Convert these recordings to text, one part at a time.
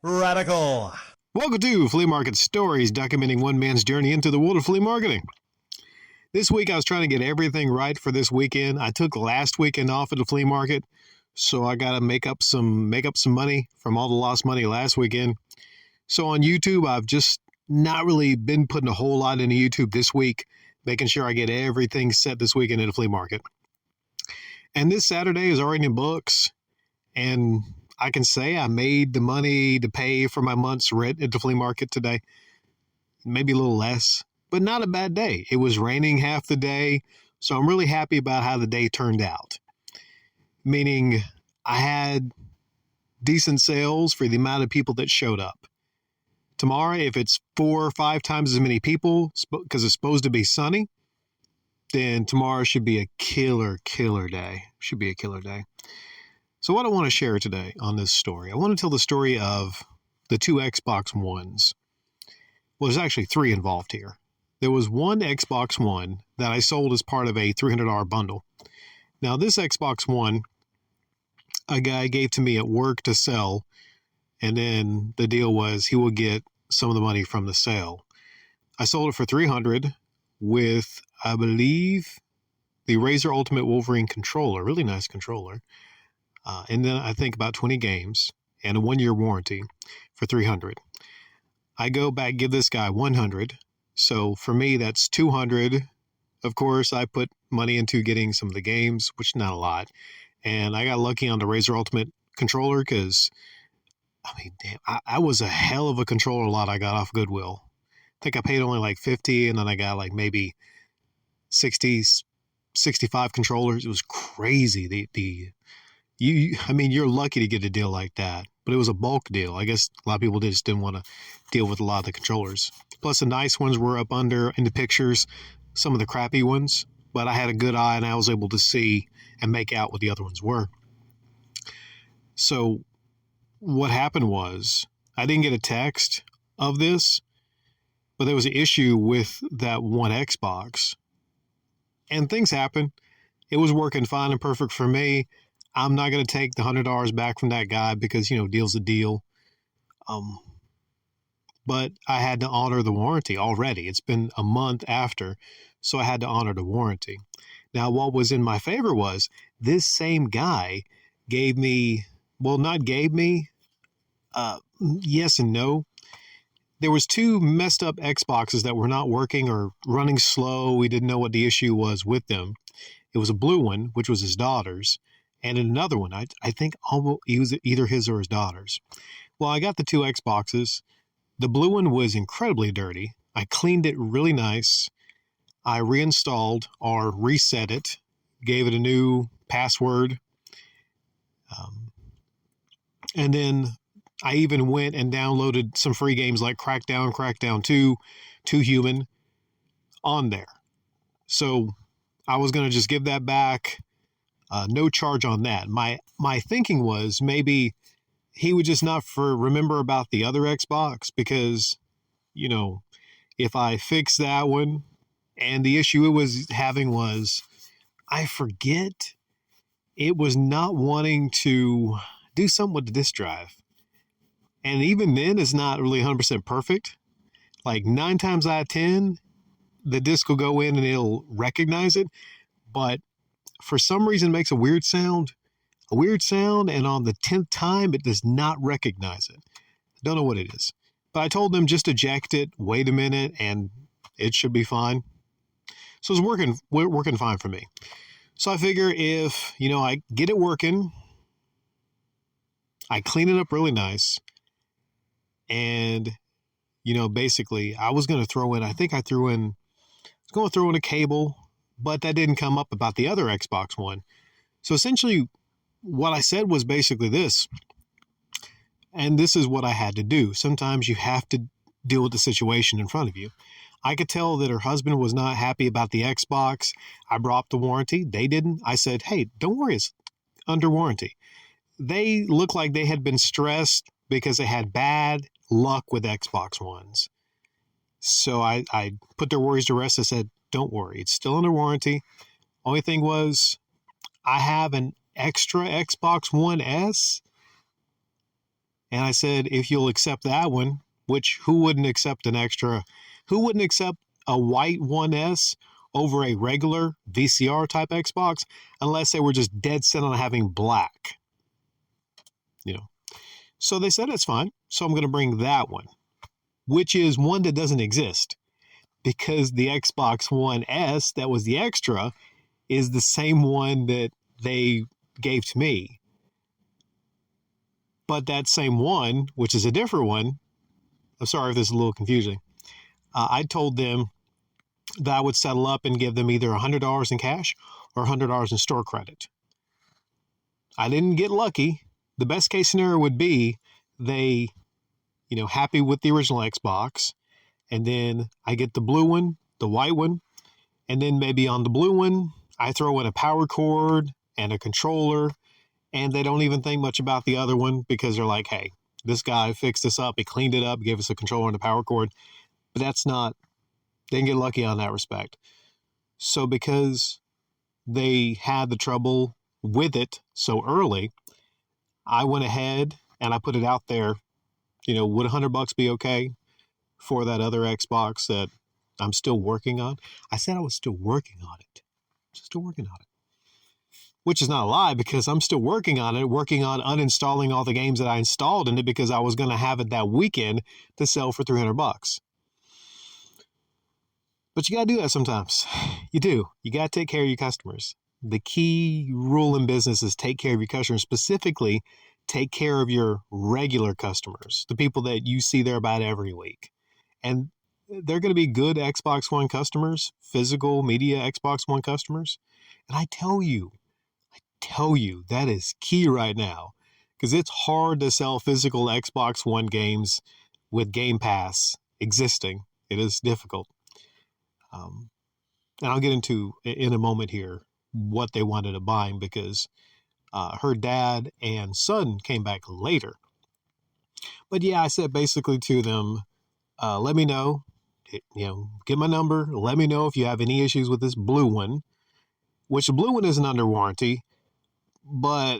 Radical. Welcome to Flea Market Stories, documenting one man's journey into the world of flea marketing. This week I was trying to get everything right for this weekend. I took last weekend off at the flea market, so I got to make up some money from all the lost money last weekend. So on YouTube, I've just not really been putting a whole lot into YouTube this week, making sure I get everything set this weekend at the flea market. And this Saturday is already in books, and I can say I made the money to pay for my month's rent at the flea market today. Maybe a little less, but not a bad day. It was raining half the day, so I'm really happy about how the day turned out. Meaning I had decent sales for the amount of people that showed up. Tomorrow, if it's 4 or 5 times as many people, because it's supposed to be sunny, then tomorrow should be a killer day. Should be a killer day. So what I want to share today on this story, I want to tell the story of the 2 Xbox Ones. Well, there's actually 3 involved here. There was one Xbox One that I sold as part of a $300 bundle. Now, this Xbox One, a guy gave to me at work to sell, and then the deal was he will get some of the money from the sale. I sold it for $300 with, I believe, the Razer Ultimate Wolverine controller, really nice controller. And then I think about 20 games and a 1-year warranty for $300. I go back, give this guy $100. So for me, that's $200. Of course, I put money into getting some of the games, which is not a lot. And I got lucky on the Razer Ultimate controller because, I was a hell of a controller lot I got off Goodwill. I think I paid only like $50, and then I got like maybe 60, 65 controllers. It was crazy. You're lucky to get a deal like that, but it was a bulk deal. I guess a lot of people just didn't want to deal with a lot of the controllers. Plus, the nice ones were up under in the pictures, some of the crappy ones, but I had a good eye and I was able to see and make out what the other ones were. So what happened was I didn't get a text of this, but there was an issue with that one Xbox, and things happen. It was working fine and perfect for me. I'm not going to take the $100 back from that guy because, deal's a deal. But I had to honor the warranty already. It's been a month after, so I had to honor the warranty. Now, what was in my favor was this same guy gave me, yes and no. There was 2 messed up Xboxes that were not working or running slow. We didn't know what the issue was with them. It was a blue one, which was his daughter's, and another one, I think he was either his or his daughter's. Well, I got the 2 Xboxes. The blue one was incredibly dirty. I cleaned it really nice. I reinstalled or reset it, gave it a new password. And then I even went and downloaded some free games like Crackdown 2, 2 Human on there. So I was going to just give that back. No charge on that. My thinking was maybe he would just not remember about the other Xbox because, if I fix that one, and the issue it was having was, I forget, it was not wanting to do something with the disk drive. And even then, it's not really 100% perfect. Like 9 times out of 10, the disk will go in and it'll recognize it. But for some reason, it makes a weird sound, and on the 10th time, it does not recognize it. I don't know what it is. But I told them just eject it, wait a minute, and it should be fine. So it's working fine for me. So I figure if, I get it working, I clean it up really nice, and, basically, I was going to throw in, a cable, but that didn't come up about the other Xbox One. So essentially, what I said was basically this, and this is what I had to do. Sometimes you have to deal with the situation in front of you. I could tell that her husband was not happy about the Xbox. I brought up the warranty. They didn't. I said, hey, don't worry, it's under warranty. They looked like they had been stressed because they had bad luck with Xbox Ones. So I put their worries to rest. I said, don't worry, it's still under warranty. Only thing was, I have an extra Xbox One S And I said, if you'll accept that one, which who wouldn't accept an extra, who wouldn't accept a white 1S over a regular VCR type Xbox unless they were just dead set on having black, you know? So they said, it's fine. So I'm going to bring that one, which is one that doesn't exist because the Xbox One S that was the extra is the same one that they gave to me. But that same one, which is a different one, I'm sorry if this is a little confusing. I told them that I would settle up and give them either $100 in cash or $100 in store credit. I didn't get lucky. The best case scenario would be they, happy with the original Xbox, and then I get the blue one, the white one, and then maybe on the blue one, I throw in a power cord and a controller, and they don't even think much about the other one because they're like, hey, this guy fixed this up, he cleaned it up, gave us a controller and a power cord. But they didn't get lucky on that respect. So because they had the trouble with it so early, I went ahead and I put it out there. Would $100 be okay for that other Xbox that I'm still working on? I said I was still working on it. Still working on it. Which is not a lie because I'm still working on it, working on uninstalling all the games that I installed in it because I was going to have it that weekend to sell for $300. But you got to do that sometimes. You do. You got to take care of your customers. The key rule in business is take care of your customers. Specifically, take care of your regular customers, the people that you see there about every week. And they're going to be good Xbox One customers, physical media Xbox One customers. And I tell you, that is key right now because it's hard to sell physical Xbox One games with Game Pass existing. It is difficult. And I'll get into in a moment here what they wanted to buy because her dad and son came back later. But yeah, I said basically to them, let me know, get my number. Let me know if you have any issues with this blue one, which the blue one isn't under warranty, but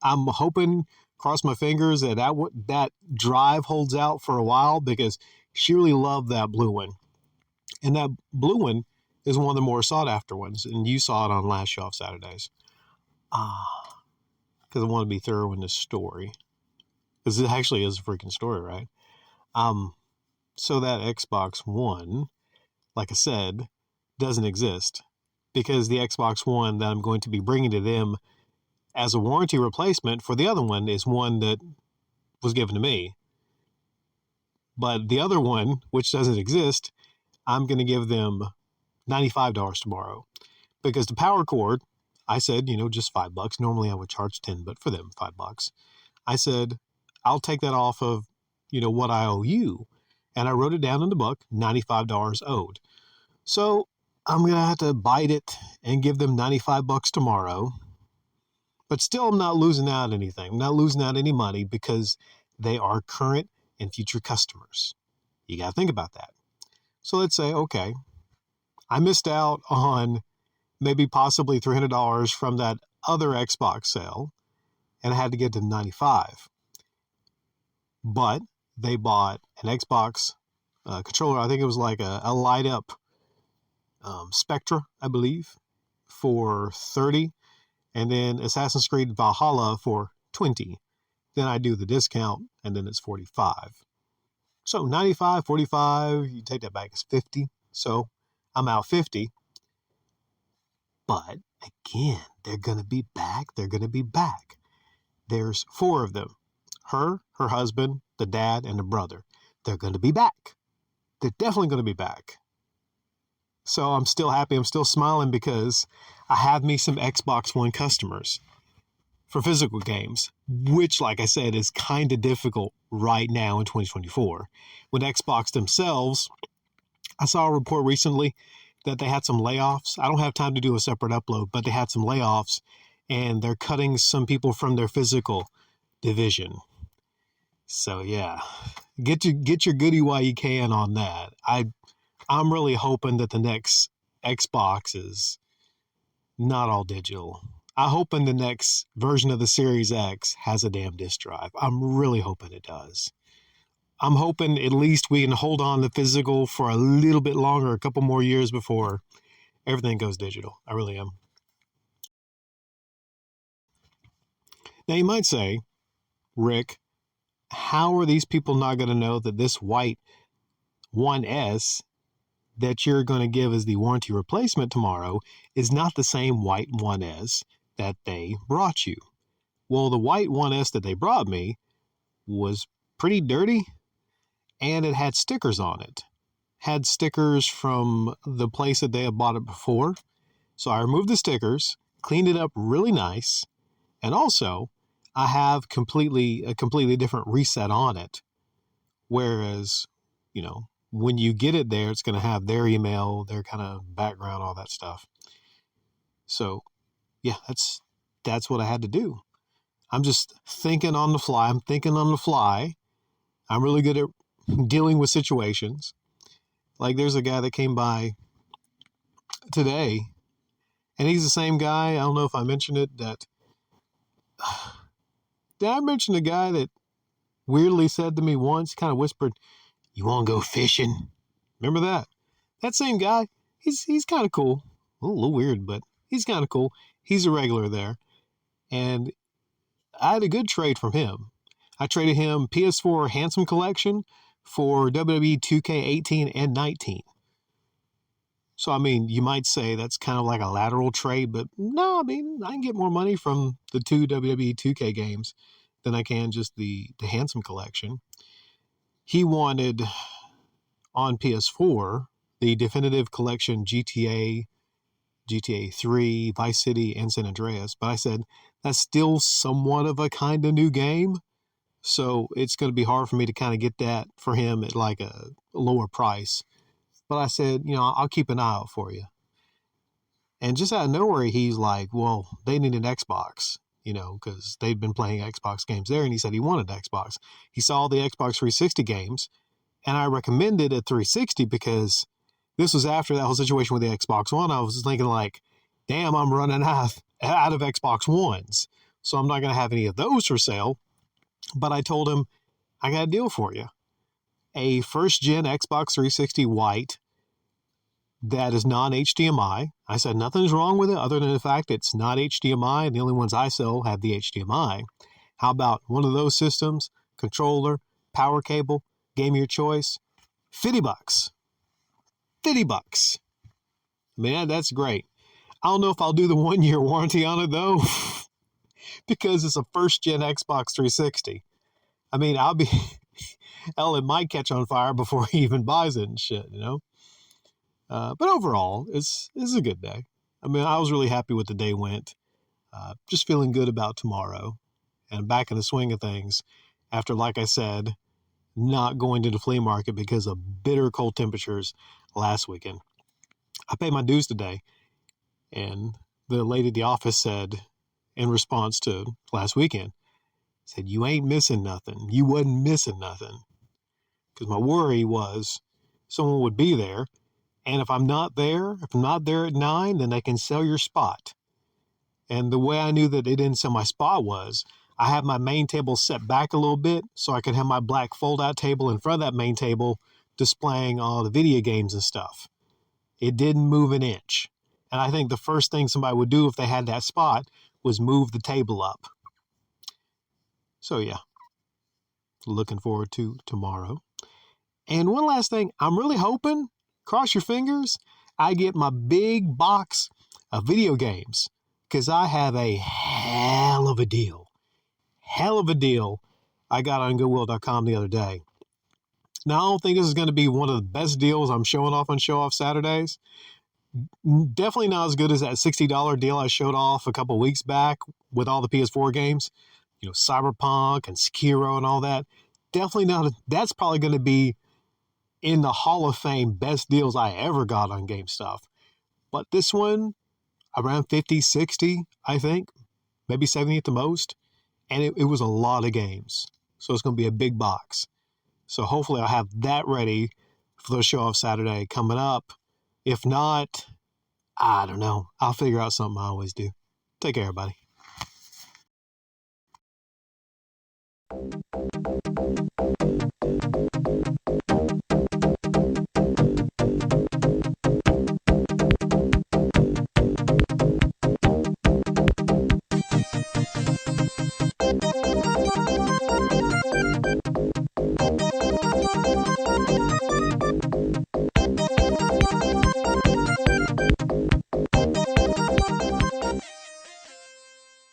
I'm hoping, cross my fingers, that drive holds out for a while because she really loved that blue one. And that blue one is one of the more sought after ones. And you saw it on last show of Saturdays. Because I want to be thorough in this story. Because it actually is a freaking story, right? So that Xbox One, like I said, doesn't exist. Because the Xbox One that I'm going to be bringing to them as a warranty replacement for the other one is one that was given to me. But the other one, which doesn't exist, I'm going to give them $95 tomorrow because the power cord, I said, just $5. Normally I would charge 10, but for them, $5. I said, I'll take that off of, what I owe you. And I wrote it down in the book, $95 owed. So I'm going to have to bite it and give them $95 tomorrow. But still, I'm not losing out anything. I'm not losing out any money because they are current and future customers. You got to think about that. So let's say, okay, I missed out on maybe possibly $300 from that other Xbox sale, and I had to get to $95. But they bought an Xbox controller. I think it was like a light up Spectra, I believe, for $30, and then Assassin's Creed Valhalla for $20. Then I do the discount, and then it's $45. So 95, 45, you take that back, it's 50. So I'm out 50. But again, they're going to be back. They're going to be back. There's 4 of them. Her husband, the dad, and the brother. They're going to be back. They're definitely going to be back. So I'm still happy. I'm still smiling because I have me some Xbox One customers for physical games, which, like I said, is kind of difficult right now in 2024. With Xbox themselves, I saw a report recently that they had some layoffs. I don't have time to do a separate upload, but they had some layoffs, and they're cutting some people from their physical division. So yeah, get your goodie while you can on that. I'm really hoping that the next Xbox is not all digital. I hoping the next version of the Series X has a damn disk drive. I'm really hoping it does. I'm hoping at least we can hold on to physical for a little bit longer, a couple more years before everything goes digital. I really am. Now you might say, Rick, how are these people not going to know that this white 1S that you're going to give as the warranty replacement tomorrow is not the same white 1S that they brought you? Well, the white 1S that they brought me was pretty dirty, and it had stickers on it. Had stickers from the place that they had bought it before. So I removed the stickers, cleaned it up really nice, and also I have a completely different reset on it. Whereas, when you get it there, it's going to have their email, their kind of background, all that stuff. So, yeah, that's what I had to do. I'm just thinking on the fly. I'm really good at dealing with situations. Like there's a guy that came by today, and he's the same guy. I don't know if I mentioned it. Did I mention the guy that weirdly said to me once, kind of whispered, "You want to go fishing?" Remember that? That same guy. He's kind of cool. A little weird, but he's kind of cool. He's a regular there, and I had a good trade from him. I traded him PS4 Handsome Collection for WWE 2K18 and 19. So, I mean, you might say that's kind of like a lateral trade, but no, I mean, I can get more money from the two WWE 2K games than I can just the Handsome Collection. He wanted on PS4 the Definitive Collection GTA 3, Vice City, and San Andreas. But I said, that's still somewhat of a kind of new game. So it's going to be hard for me to kind of get that for him at like a lower price. But I said, I'll keep an eye out for you. And just out of nowhere, he's like, well, they need an Xbox, because they'd been playing Xbox games there. And he said he wanted Xbox. He saw the Xbox 360 games. And I recommended a 360 because this was after that whole situation with the Xbox One. I was thinking like, damn, I'm running out of Xbox Ones. So I'm not going to have any of those for sale. But I told him, I got a deal for you. A first-gen Xbox 360 white that is non-HDMI. I said nothing's wrong with it other than the fact it's not HDMI, and the only ones I sell have the HDMI. How about one of those systems, controller, power cable, game of your choice, $50. $50. I mean, that's great. I don't know if I'll do the 1-year warranty on it, though, because it's a first-gen Xbox 360. I mean, it might catch on fire before he even buys it and shit, But overall, it's a good day. I mean, I was really happy with the day went. Just feeling good about tomorrow. And back in the swing of things after, like I said, not going to the flea market because of bitter cold temperatures last weekend. I paid my dues today, and the lady at the office said, in response to last weekend, said, "You ain't missing nothing. You wasn't missing nothing." Because my worry was someone would be there, and if I'm not there at 9, then they can sell your spot. And the way I knew that they didn't sell my spot was I had my main table set back a little bit so I could have my black fold-out table in front of that main table displaying all the video games and stuff. It didn't move an inch. And I think the first thing somebody would do if they had that spot was move the table up. So yeah, looking forward to tomorrow. And one last thing, I'm really hoping, cross your fingers, I get my big box of video games because I have a hell of a deal I got on Goodwill.com the other day. Now, I don't think this is going to be one of the best deals I'm showing off on Show Off Saturdays. Definitely not as good as that $60 deal I showed off a couple weeks back with all the PS4 games, Cyberpunk and Sekiro and all that. Definitely not. That's probably going to be in the Hall of Fame best deals I ever got on game stuff. But this one, around 50, 60, I think, maybe 70 at the most. And it was a lot of games. So it's going to be a big box. So hopefully I'll have that ready for the Show Off Saturday coming up. If not, I don't know. I'll figure out something I always do. Take care, everybody.